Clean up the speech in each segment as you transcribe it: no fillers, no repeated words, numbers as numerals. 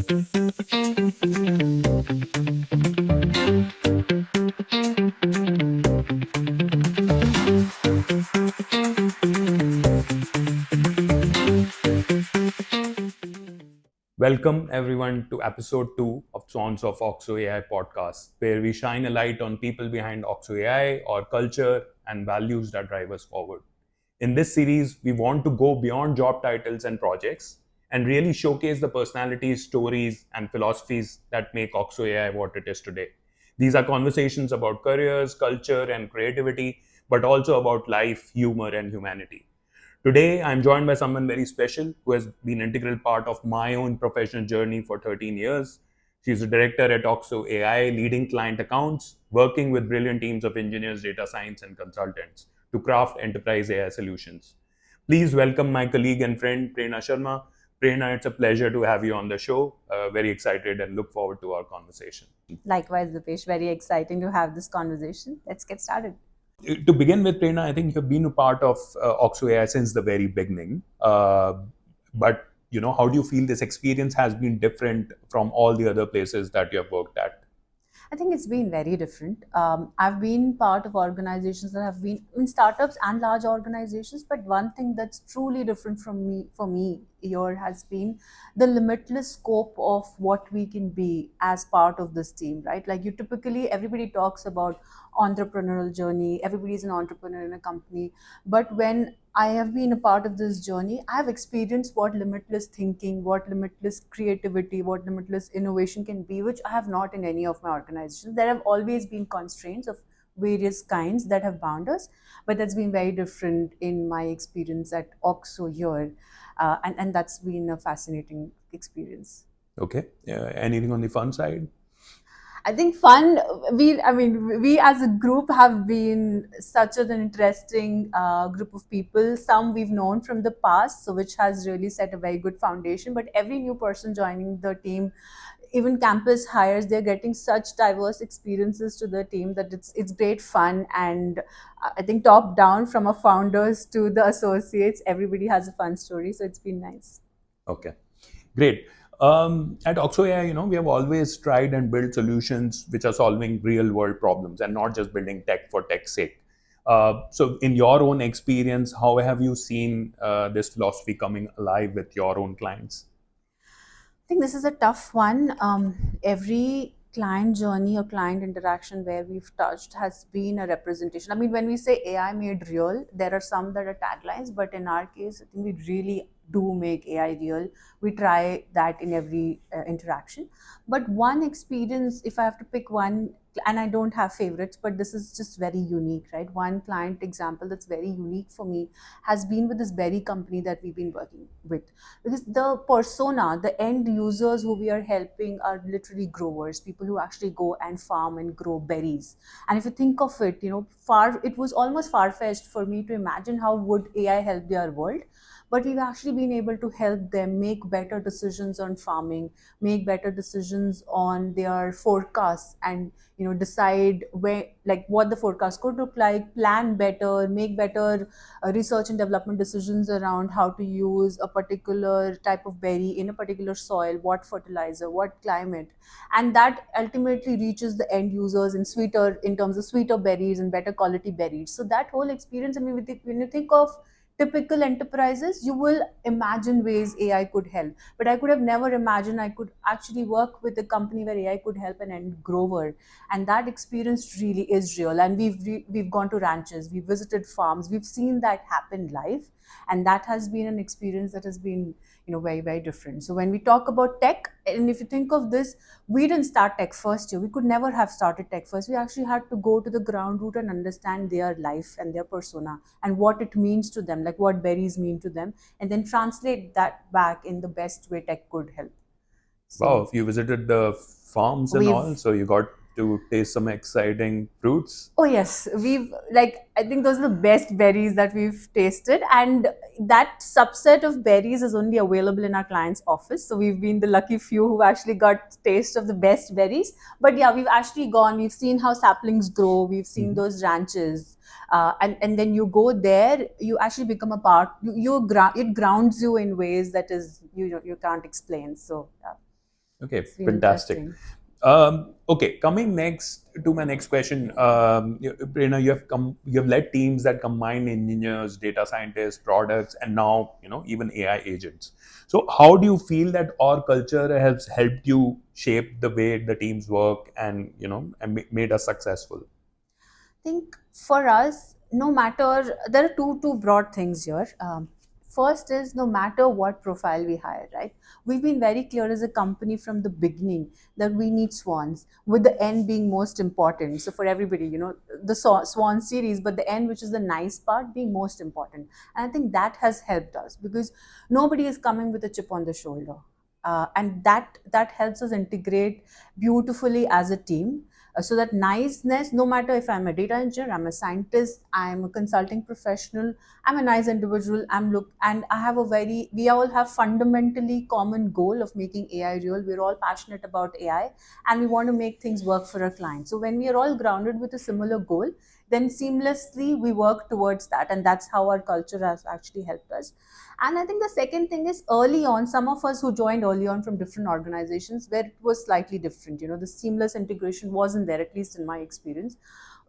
Welcome everyone to episode 2 of SWANs of AuxoAI Podcast, where we shine a light on people behind AuxoAI, our culture, and values that drive us forward. In this series, we want to go beyond job titles and projects and really showcase the personalities, stories, and philosophies that make AuxoAI what it is today. These are conversations about careers, culture, and creativity, but also about life, humor, and humanity. Today, I'm joined by someone very special who has been an integral part of my own professional journey for 13 years. She's a director at Oxo AI, leading client accounts, working with brilliant teams of engineers, data science, and consultants to craft enterprise AI solutions. Please welcome my colleague and friend, Prerna Sharma. Prerna, it's a pleasure to have you on the show. Very excited and look forward to our conversation. Likewise, Deepesh, very exciting to have this conversation. Let's get started. To begin with, Prerna, I think you've been a part of Oxo AI since the very beginning. But how do you feel this experience has been different from all the other places that you have worked at? I think it's been very different. I've been part of organizations that have been in startups and large organizations, but one thing that's truly different for me here has been the limitless scope of what we can be as part of this team, right? Like everybody talks about entrepreneurial journey, everybody's an entrepreneur in a company, but when I have been a part of this journey, I have experienced what limitless thinking, what limitless creativity, what limitless innovation can be, which I have not in any of my organizations. There have always been constraints of various kinds that have bound us, but that's been very different in my experience at Oxo here. And that's been a fascinating experience. Okay. Anything on the fun side? I think we as a group have been such an interesting group of people. Some we've known from the past, so which has really set a very good foundation. But every new person joining the team, even campus hires, they're getting such diverse experiences to the team that it's great fun. And I think top down from our founders to the associates, everybody has a fun story. So it's been nice. Okay. Great. At Oxo AI, we have always tried and built solutions which are solving real world problems and not just building tech for tech's sake. So in your own experience, how have you seen this philosophy coming alive with your own clients? I think this is a tough one. Every client journey or client interaction where we've touched has been a representation. I mean, when we say AI made real, there are some that are taglines, but in our case, I think we really do make AI real. We try that in every interaction. But one experience, if I have to pick one, and I don't have favorites, but this is just very unique, right? One client example that's very unique for me has been with this berry company that we've been working with, because the persona, the end users who we are helping are literally growers, people who actually go and farm and grow berries. And if you think of it, it was almost far-fetched for me to imagine how would AI help their world. But we've actually been able to help them make better decisions on farming, make better decisions on their forecasts, and decide where, like, what the forecast could look like, plan better, make better research and development decisions around how to use a particular type of berry in a particular soil, what fertilizer, what climate. And that ultimately reaches the end users in terms of sweeter berries and better quality berries. So that whole experience, I mean, when you think of typical enterprises, you will imagine ways AI could help. But I could have never imagined I could actually work with a company where AI could help an end grower. And that experience really is real. And we've gone to ranches, we've visited farms, we've seen that happen live. And that has been an experience that has been very, very different. So when we talk about tech, and if you think of this, we didn't start tech first here. We could never have started tech first. We actually had to go to the ground root and understand their life and their persona and what it means to them, like what berries mean to them, and then translate that back in the best way tech could help. Wow, you visited the farms and all, so you got to taste some exciting fruits. Oh yes, I think those are the best berries that we've tasted, and that subset of berries is only available in our client's office. So we've been the lucky few who actually got taste of the best berries. But yeah, we've seen how saplings grow, we've seen those ranches. And then you go there, you actually become a part. It grounds you in ways that is you can't explain. So yeah. Okay, It's been fantastic. interesting. Okay, coming next to my next question, Prerna, you have led teams that combine engineers, data scientists, products, and now even AI agents. So, how do you feel that our culture has helped you shape the way the teams work and made us successful? Think for us, no matter, there are two broad things here. First is, no matter what profile we hire, right? We've been very clear as a company from the beginning that we need swans, with the end being most important. So for everybody, the swan series, but the end, which is the nice part, being most important. And I think that has helped us because nobody is coming with a chip on the shoulder. And that helps us integrate beautifully as a team, so that niceness, no matter if I'm a data engineer, I'm a scientist, I'm a consulting professional, I'm a nice individual, and I have a very, we all have fundamentally common goal of making AI real. We're all passionate about AI, and we want to make things work for our clients. So when we are all grounded with a similar goal, then seamlessly we work towards that, and that's how our culture has actually helped us. And I think the second thing is, early on, some of us who joined early on from different organizations, where it was slightly different, the seamless integration wasn't there, at least in my experience.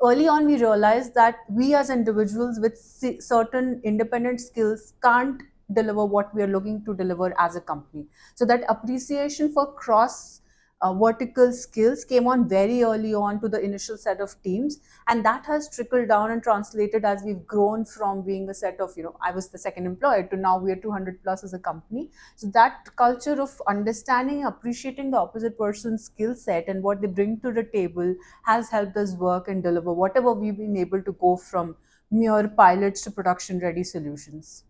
Early on, we realized that we as individuals with certain independent skills can't deliver what we are looking to deliver as a company. So that appreciation for cross vertical skills came on very early on to the initial set of teams, and that has trickled down and translated as we've grown from being a set of, I was the second employee, to now we're 200 plus as a company. So that culture of understanding, appreciating the opposite person's skill set and what they bring to the table has helped us work and deliver whatever we've been able to go from mere pilots to production ready solutions.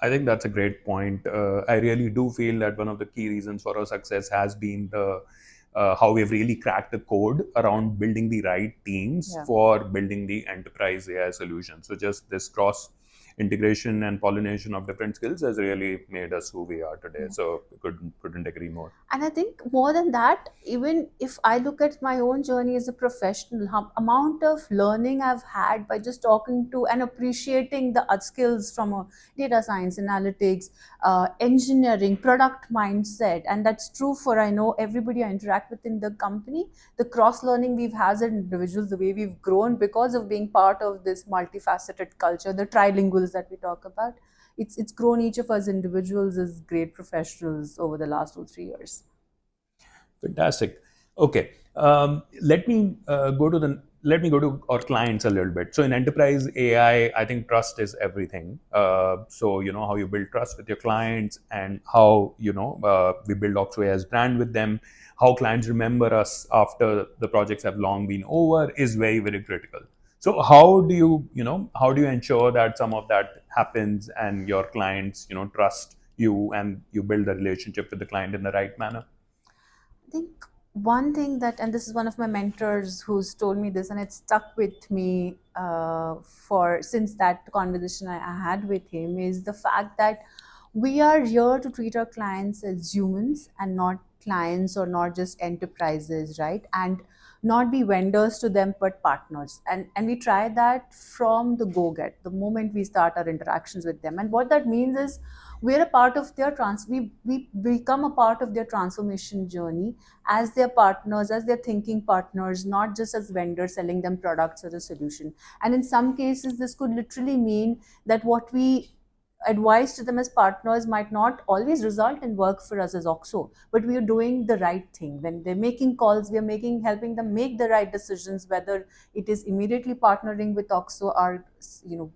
I think that's a great point. I really do feel that one of the key reasons for our success has been the how we've really cracked the code around building the right teams Yeah. for building the enterprise AI solution. So just this cross integration and pollination of different skills has really made us who we are today. So couldn't agree more. And I think more than that, even if I look at my own journey as a professional, how amount of learning I've had by just talking to and appreciating the other skills from a data science, analytics, engineering, product mindset. And that's true for, I know, everybody I interact with in the company. The cross learning we've had as individuals, the way we've grown because of being part of this multifaceted culture, the trilinguals that we talk about, it's grown each of us individuals as great professionals over the last 2 3 years. Fantastic. Okay. Let me go to our clients a little bit. So in enterprise AI, I think trust is everything. So how you build trust with your clients and how we build AuxoAI's brand with them. How clients remember us after the projects have long been over is very very critical. So how do you ensure that some of that happens and your clients trust you and you build the relationship with the client in the right manner? I think one thing that, and this is one of my mentors who's told me this, and it stuck with me for since that conversation I had with him, is the fact that we are here to treat our clients as humans and not clients, or not just enterprises, right? And not be vendors to them but partners. And we try that from the go get, the moment we start our interactions with them. And what that means is, we're a part of their we become a part of their transformation journey as their partners, as their thinking partners, not just as vendors selling them products or a solution. And in some cases, this could literally mean that what we advice to them as partners might not always result in work for us as OXO, but we are doing the right thing. When they're making calls, we are helping them make the right decisions, whether it is immediately partnering with OXO or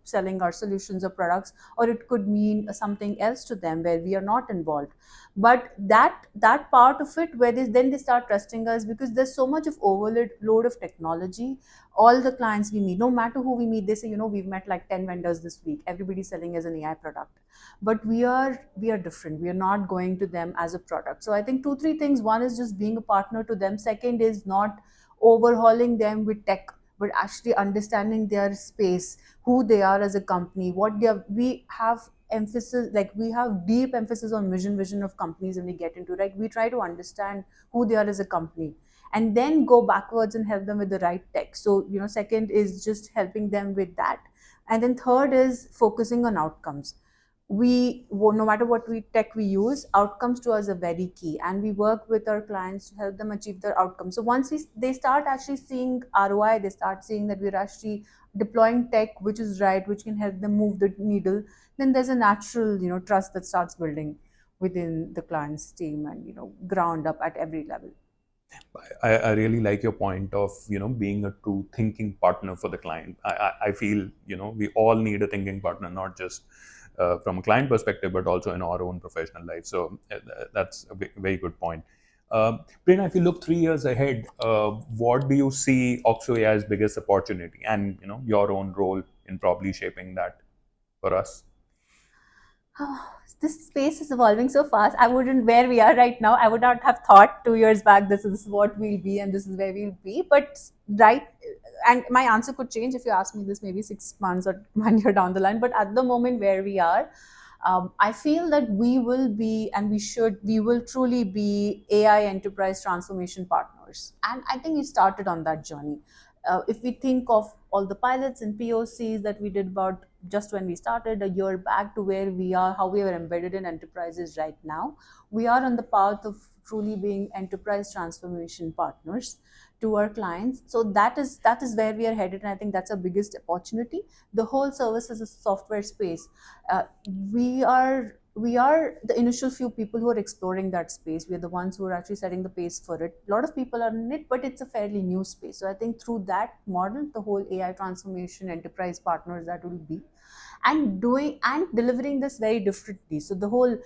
selling our solutions or products, or it could mean something else to them where we are not involved. But that part of it, where then they start trusting us, because there's so much of overload of technology. All the clients we meet, no matter who we meet, they say, we've met like 10 vendors this week, everybody's selling as an AI product. But we are different, we are not going to them as a product. So I think two three things: one is just being a partner to them, second is not overhauling them with tech, but actually understanding their space, who they are as a company, what they are. We have emphasis, like we have deep emphasis on vision of companies when we get into, like, we try to understand who they are as a company, and then go backwards and help them with the right tech. So second is just helping them with that, and then third is focusing on outcomes. no matter what we tech we use, outcomes to us are very key, and we work with our clients to help them achieve their outcomes. So once they start actually seeing ROI, they start seeing that we're actually deploying tech which is right, which can help them move the needle, then there's a natural trust that starts building within the client's team, and ground up at every level. I really like your point of being a true thinking partner for the client. I feel we all need a thinking partner, not just from a client perspective, but also in our own professional life. So that's a very good point. Prerna, if you look 3 years ahead, what do you see AuxoAI's biggest opportunity, and your own role in probably shaping that for us? This space is evolving so fast. I wouldn't, where we are right now, I would not have thought 2 years back this is what we'll be and this is where we'll be. But right, and my answer could change if you ask me this maybe 6 months or 1 year down the line. But at the moment where we are, I feel that we will be, and we will truly be AI enterprise transformation partners. And I think we started on that journey. If we think of all the pilots and POCs that we did about just when we started a year back to where we are, how we are embedded in enterprises right now, we are on the path of truly being enterprise transformation partners to our clients. So that is where we are headed, and I think that's our biggest opportunity. The whole service as a software space, uh, we are the initial few people who are exploring that space. We are the ones who are actually setting the pace for it. A lot of people are in it, but it's a fairly new space. So I think through that model, the whole AI transformation enterprise partners that will be, and doing and delivering this very differently. So the whole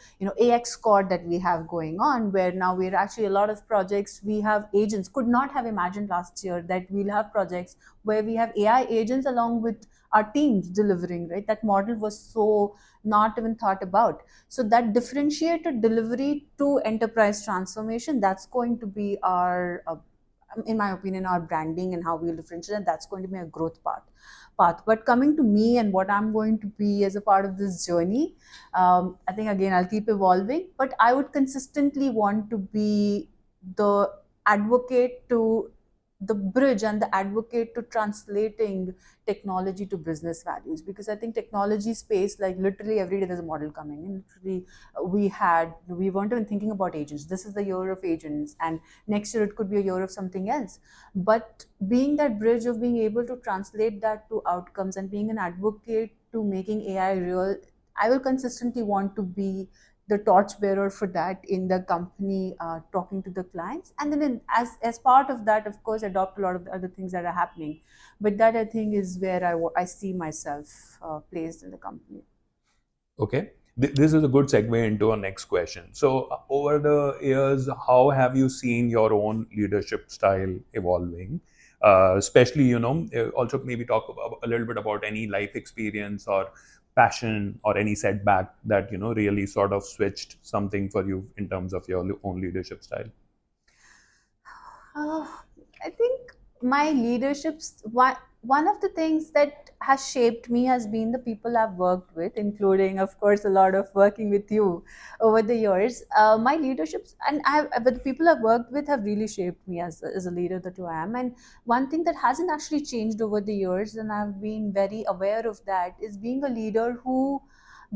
AX squad that we have going on, where now we're actually a lot of projects, we have agents. Could not have imagined last year that we'll have projects where we have AI agents along with our teams delivering, right? That model was so not even thought about. So that differentiated delivery to enterprise transformation, that's going to be our in my opinion, our branding and how we'll differentiate, and that's going to be a growth path. But coming to me and what I'm going to be as a part of this journey, I think again I'll keep evolving, but I would consistently want to be the advocate to the bridge and the advocate to translating technology to business values. Because I think technology space, like literally every day there's a model coming in. Literally, we weren't even thinking about agents. This is the year of agents, and next year it could be a year of something else. But being that bridge of being able to translate that to outcomes and being an advocate to making AI real, I will consistently want to be the torchbearer for that in the company, talking to the clients, and then as part of that, of course, adopt a lot of the other things that are happening. But that I think is where I see myself placed in the company. Okay. This is a good segue into our next question. So, over the years, how have you seen your own leadership style evolving? Especially, also maybe talk about, a little bit about any life experience or passion or any setback that, really sort of switched something for you in terms of your own leadership style. Uh, I think my leadership's one of the things that has shaped me has been the people I've worked with, including, of course, a lot of working with you over the years. My leaderships but the people I've worked with have really shaped me as a leader that I am. And one thing that hasn't actually changed over the years, and I've been very aware of that, is being a leader who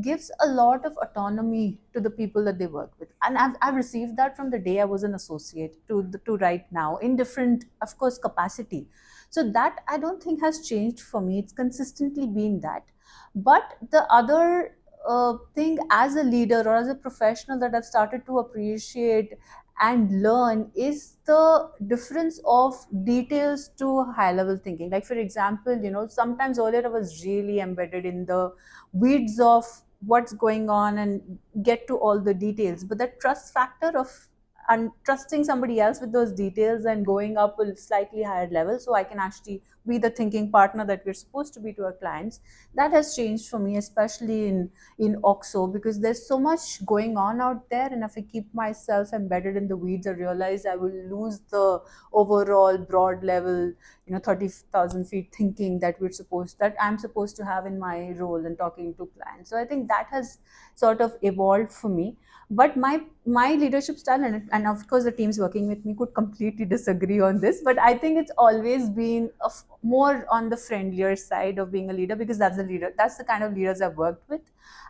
gives a lot of autonomy to the people that they work with. And I've received that from the day I was an associate to right now, in different, of course, capacity. So that I don't think has changed for me. It's consistently been that. But the other thing as a leader or as a professional that I've started to appreciate and learn is the difference of details to high level thinking. Like, for example, sometimes earlier I was really embedded in the weeds of what's going on and get to all the details. But that trust factor of and trusting somebody else with those details and going up a slightly higher level, so I can actually be the thinking partner that we're supposed to be to our clients, that has changed for me, especially in OXO, because there's so much going on out there, and if I keep myself embedded in the weeds, I realize I will lose the overall broad level, 30,000 feet thinking that I'm supposed to have in my role in talking to clients. So I think that has sort of evolved for me. But my leadership style, and of course the teams working with me could completely disagree on this, but I think it's always been more on the friendlier side of being a leader, because that's the kind of leaders I've worked with.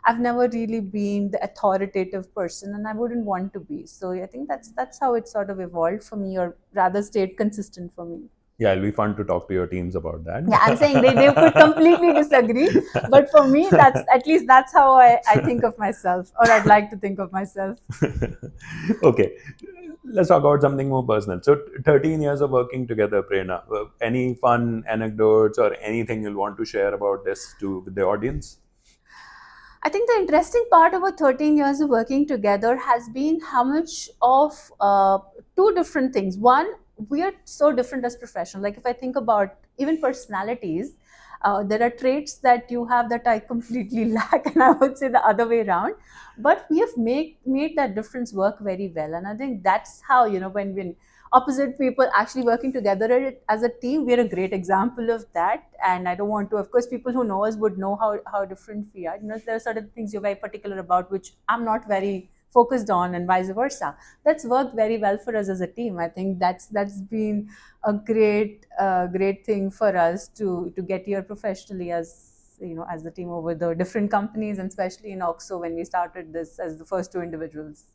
I've never really been the authoritative person, and I wouldn't want to be. So I think that's how it sort of evolved for me, or rather stayed consistent for me. Yeah, it'll be fun to talk to your teams about Yeah, I'm saying that. they could completely disagree, but for me, that's at least that's how I think of myself, or I'd like to think of myself. Okay, let's talk about something more personal. So, 13 years of working together, Prerna. Any fun anecdotes or anything you'll want to share about this to the audience? I think the interesting part about 13 years of working together has been how much of two different things. One, we are so different as professionals. Like if I think about even personalities, there are traits that you have that I completely lack, and I would say the other way around. But we have made that difference work very well, and I think that's how, when opposite people actually working together as a team, we're a great example of that. And I don't want to, of course, people who know us would know how different we are. There are certain things you're very particular about which I'm not very focused on, and vice versa. That's worked very well for us as a team. I think that's been a great thing for us to get here professionally, as the team over the different companies, and especially in Oxo when we started this as the first two individuals.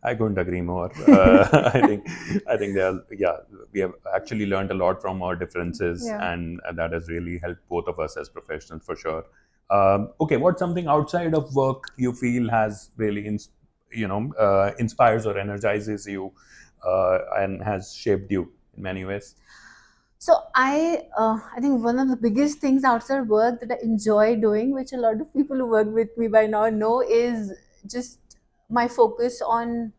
I couldn't agree more. I think they are, yeah, we have actually learned a lot from our differences, Yeah. and that has really helped both of us as professionals for sure. Okay, what's something outside of work you feel has really, inspires or energizes you, and has shaped you in many ways? So I think one of the biggest things outside work that I enjoy doing, which a lot of people who work with me by now know, is just my focus on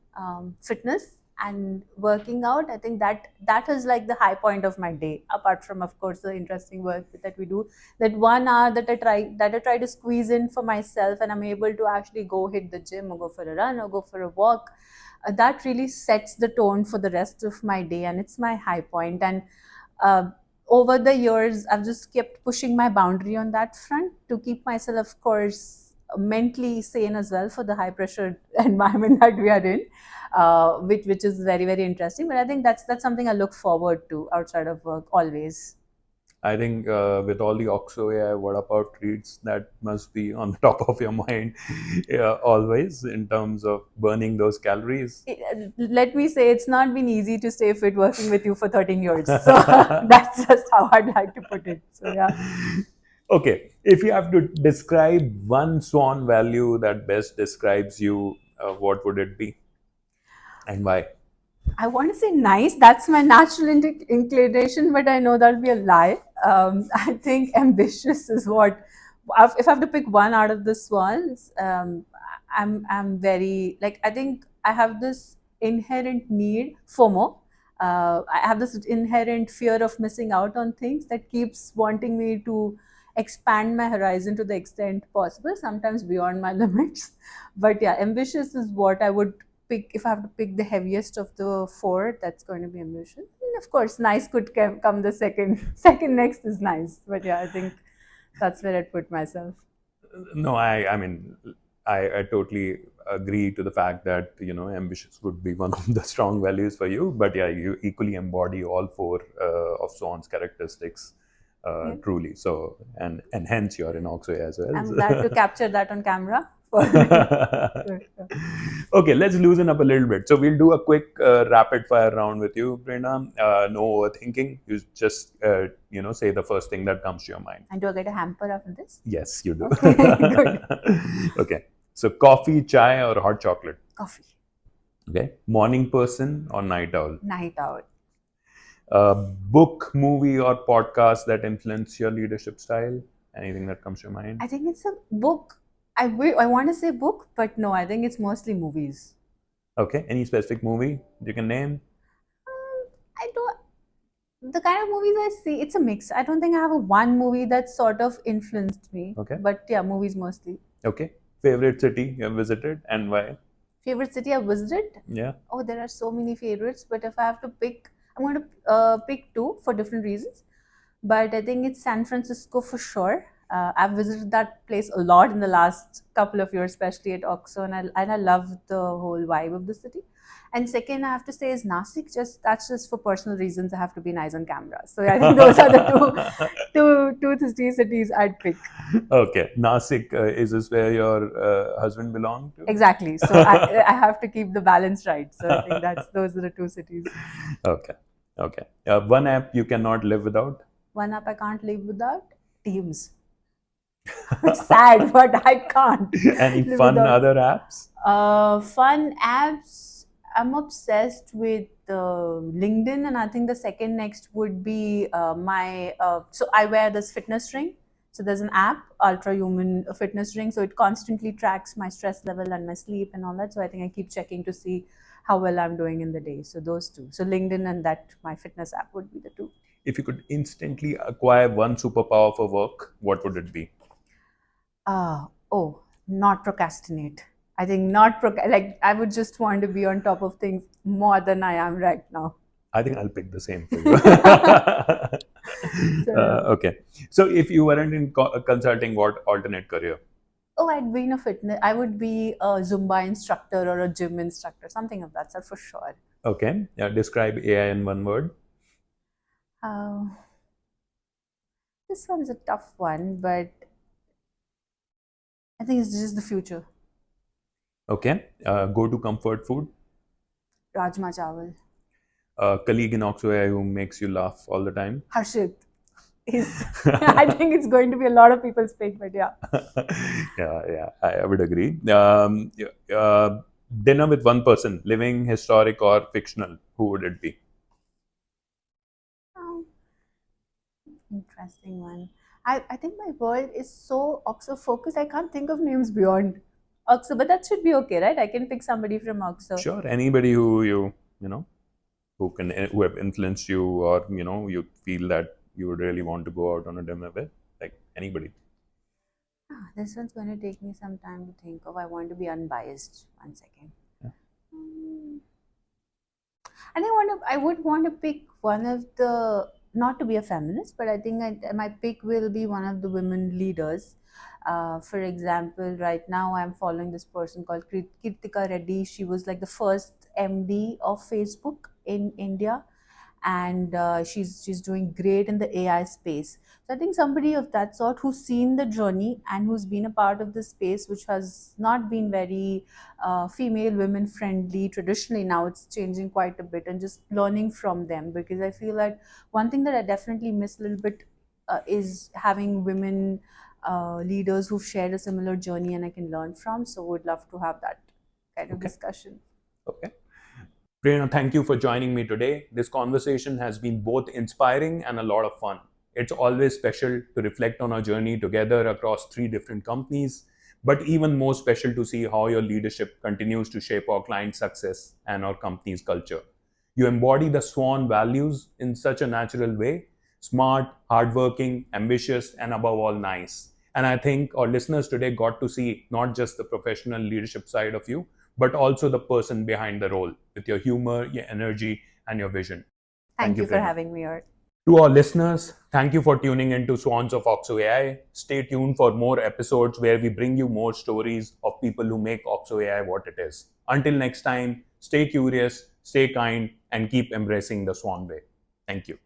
fitness and working out. I think that is like the high point of my day. Apart from, of course, the interesting work that we do, that 1 hour that I try to squeeze in for myself, and I'm able to actually go hit the gym or go for a run or go for a walk. That really sets the tone for the rest of my day, and it's my high point. And uh, over the years, I've just kept pushing my boundary on that front to keep myself, of course, mentally sane as well for the high pressure environment that we are in, which is very very interesting. But I think that's something I look forward to outside of work always. I think with all the OXO AI Vada Pav treats, that must be on the top of your mind always in terms of burning those calories. Let me say, it's not been easy to stay fit working with you for 13 years. So that's just how I'd like to put it. So yeah. Okay, if you have to describe one swan value that best describes you, what would it be and why? I want to say nice. That's my natural inclination, but I know that'll be a lie. I think ambitious is what. If I have to pick one out of the swans, I'm very like, I think I have this inherent need, FOMO. I have this inherent fear of missing out on things that keeps wanting me to expand my horizon to the extent possible, sometimes beyond my limits. But yeah, ambitious is what I would pick. If I have to pick the heaviest of the four, that's going to be ambition. And of course, nice could come the second. Second next is nice. But yeah, I think that's where I'd put myself. No, I mean, I totally agree to the fact that ambitious would be one of the strong values for you. But yeah, you equally embody all four of Swan's characteristics, Yeah. truly. So and hence you're in Oxford as I'm glad to well. capture that on camera. For sure. Okay, let's loosen up a little bit. So we'll do a quick rapid fire round with you, Prerna. No overthinking. You just say the first thing that comes to your mind. And do I get a hamper after this? Yes, you do. Okay, good. Okay. So coffee, chai, or hot chocolate? Coffee. Okay. Morning person or night owl? Night out. Book, movie, or podcast that influence your leadership style? Anything that comes to your mind? I think it's a book. I want to say book, but no, I think it's mostly movies. Okay. Any specific movie you can name? I don't. The kind of movies I see, it's a mix. I don't think I have a one movie that sort of influenced me, Okay. but yeah, movies mostly. Okay. Favorite city you have visited and why? Favorite city I visited? Yeah. Oh, there are so many favorites, but if I have to pick, I'm going to pick two for different reasons. But I think it's San Francisco for sure. I've visited that place a lot in the last couple of years, especially at Oxo, and I love the whole vibe of the city. And second, I have to say is Nasik. Just that's just for personal reasons. I have to be nice on camera. So I think those are the two cities I'd pick. Okay, Nasik is this where your husband belonged to? Exactly. So I have to keep the balance right. So I think those are the two cities. Okay, okay. One app you cannot live without? One app I can't live without, Teams. Sad, but I can't Any live fun without. other apps? Fun apps. I'm obsessed with LinkedIn, and I think the second next would be my. So I wear this fitness ring. So there's an app, Ultra Human Fitness Ring. So it constantly tracks my stress level and my sleep and all that. So I think I keep checking to see how well I'm doing in the day. So those two. So LinkedIn and that my fitness app would be the two. If you could instantly acquire one superpower for work, what would it be? Not procrastinate. I think not like I would just want to be on top of things more than I am right now. I think I'll pick the same for you. So yeah. Okay. So if you weren't in consulting, what alternate career? Oh, I'd be in a fitness. I would be a Zumba instructor or a gym instructor, something of that sort for sure. Okay. Describe AI in one word. Uh, this one's a tough one, but I think it's just the future. Okay. Go to comfort food. Rajma chawal. Colleague in AuxoAI who makes you laugh all the time. Harshit is. I think it's going to be a lot of people's pick, but yeah. Yeah, I would agree. Dinner with one person, living, historic, or fictional. Who would it be? Oh, interesting one. I think my world is so Oxo focused. I can't think of names beyond Oxo, but that should be okay, right? I can pick somebody from Oxo. Sure, anybody who you know who have influenced you, or you feel that you would really want to go out on a dinner with, like anybody. This one's going to take me some time to think of. I want to be unbiased. 1 second. Yeah. I think I would want to pick one of the, not to be a feminist, but I think my pick will be one of the women leaders. For example, right now I'm following this person called Kirtika Reddy. She was like the first MD of Facebook in India, and she's doing great in the AI space. So I think somebody of that sort who's seen the journey and who's been a part of this space, which has not been very female women friendly traditionally. Now it's changing quite a bit, and just learning from them, because I feel like one thing that I definitely miss a little bit is having women leaders who've shared a similar journey and I can learn from. So would love to have that kind of Okay. discussion. Okay. Prerna, thank you for joining me today. This conversation has been both inspiring and a lot of fun. It's always special to reflect on our journey together across 3 different companies, but even more special to see how your leadership continues to shape our client success and our company's culture. You embody the SWAN values in such a natural way: smart, hardworking, ambitious, and above all, nice. And I think our listeners today got to see not just the professional leadership side of you, but also the person behind the role with your humor, your energy, and your vision. Thank Thank you, you for Prerna. having me here. To our listeners, thank you for tuning in to Swans of AuxoAI. Stay tuned for more episodes where we bring you more stories of people who make AuxoAI what it is. Until next time, stay curious, stay kind, and keep embracing the Swan way. Thank you.